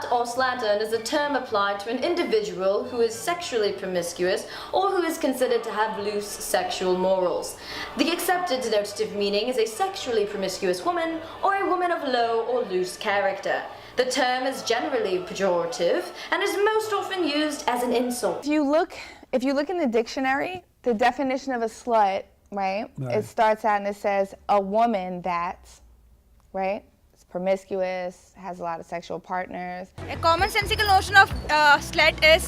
Slut or slattern is a term applied to an individual who is sexually promiscuous or who is considered to have loose sexual morals. The accepted denotative meaning is a sexually promiscuous woman or a woman of low or loose character. The term is generally pejorative and is most often used as an insult. If you look in the dictionary, the definition of a slut, right? It starts out and it says a woman that's, right? It's promiscuous, has a lot of sexual partners. A commonsensical notion of slut is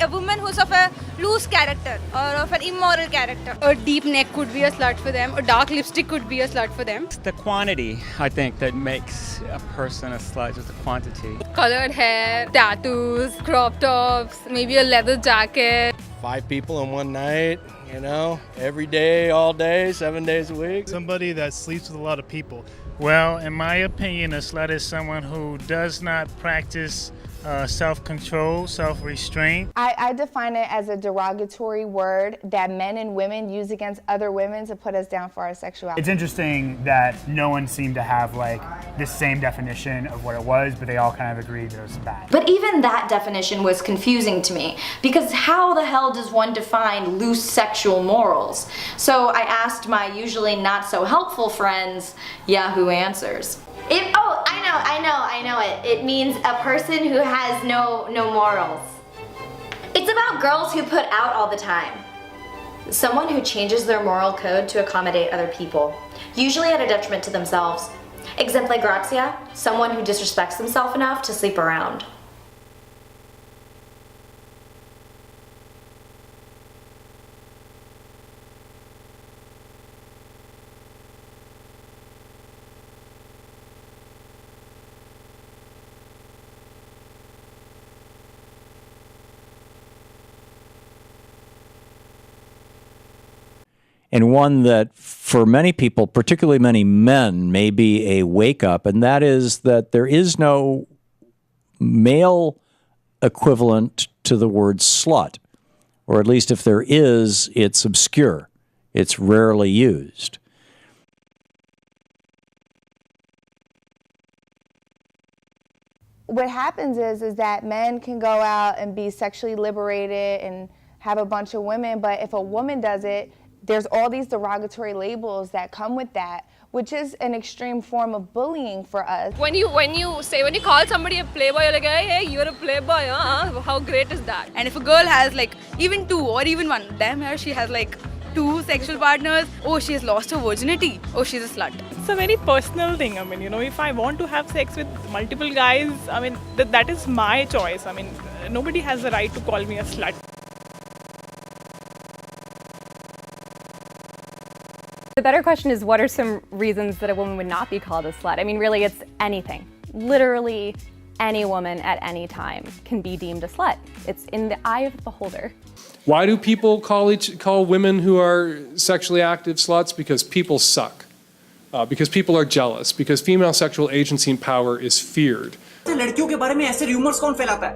a woman who's of a loose character or of an immoral character. A deep neck could be a slut for them. A dark lipstick could be a slut for them. It's the quantity, I think, that makes a person a slut, just the quantity. Colored hair, tattoos, crop tops, maybe a leather jacket. 5 people in one night, you know, every day, all day, 7 days a week. Somebody that sleeps with a lot of people. Well, in my opinion, a slut is someone who does not practice self-control, self-restraint. I define it as a derogatory word that men and women use against other women to put us down for our sexuality. It's interesting that no one seemed to have like the same definition of what it was, but they all kind of agreed that it was bad. But even that definition was confusing to me, because how the hell does one define loose sexual morals? So I asked my usually not so helpful friends Yahoo Answers. I know it. It means a person who has no morals. It's about girls who put out all the time. Someone who changes their moral code to accommodate other people, usually at a detriment to themselves. Exempli grazia, someone who disrespects themselves enough to sleep around. And one that for many people, particularly many men, may be a wake-up, and that is that there is no male equivalent to the word slut, or at least if there is, it's obscure. It's rarely used. What happens is that men can go out and be sexually liberated and have a bunch of women, but if a woman does it, there's all these derogatory labels that come with that, which is an extreme form of bullying for us. When you call somebody a playboy, you're like, hey, you're a playboy, huh? How great is that? And if a girl has like even 2 or even 1, damn her, she has like 2 sexual partners, oh, she has lost her virginity, oh, she's a slut. It's a very personal thing. I mean, you know, if I want to have sex with multiple guys, I mean, that is my choice. I mean, nobody has the right to call me a slut. The better question is, what are some reasons that a woman would not be called a slut? I mean, really, it's anything. Literally any woman at any time can be deemed a slut. It's in the eye of the beholder. Why do people call women who are sexually active sluts? Because people suck. Because people are jealous. Because female sexual agency and power is feared. लड़कियों के बारे में ऐसे rumors कौन फैलाता है?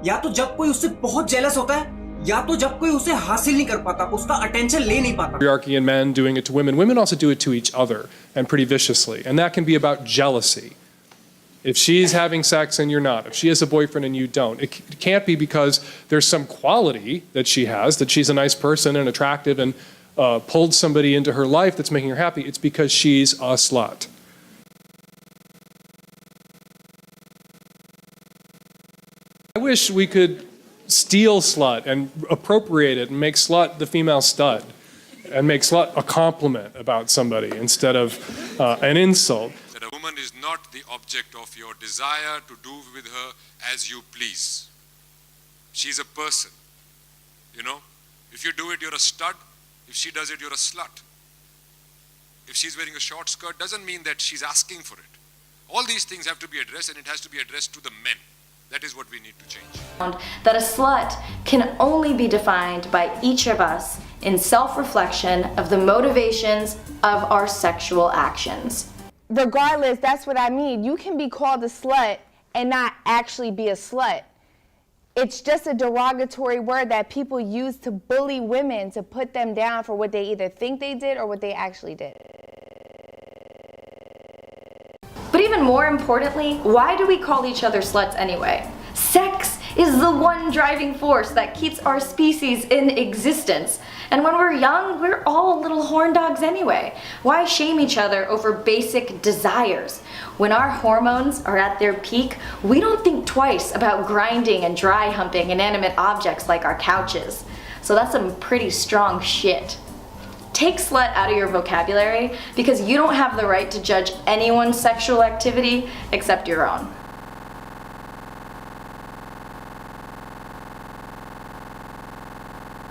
या तो जब कोई उससे बहुत jealous होता है, या तो जब कोई उसे हासिल नहीं कर पाता, उसका attention ले नहीं पाता. Patriarchy and men doing it to women. Women also do it to each other, and pretty viciously. And that can be about jealousy. If she's having sex and you're not, if she has a boyfriend and you don't, it can't be because there's some quality that she has, that she's a nice person and attractive and pulled somebody into her life that's making her happy. It's because she's a slut. I wish we could steal slut and appropriate it and make slut the female stud and make slut a compliment about somebody instead of an insult. That a woman is not the object of your desire to do with her as you please. She's a person, you know. If you do it, you're a stud. If she does it, you're a slut. If she's wearing a short skirt, doesn't mean that she's asking for it. All these things have to be addressed, and it has to be addressed to the men. That is what we need to change. That a slut can only be defined by each of us in self-reflection of the motivations of our sexual actions. Regardless, that's what I mean. You can be called a slut and not actually be a slut. It's just a derogatory word that people use to bully women, to put them down for what they either think they did or what they actually did. But even more importantly, why do we call each other sluts anyway? Sex is the one driving force that keeps our species in existence. And when we're young, we're all little horn dogs anyway. Why shame each other over basic desires? When our hormones are at their peak, we don't think twice about grinding and dry humping inanimate objects like our couches. So that's some pretty strong shit. Take slut out of your vocabulary because you don't have the right to judge anyone's sexual activity except your own.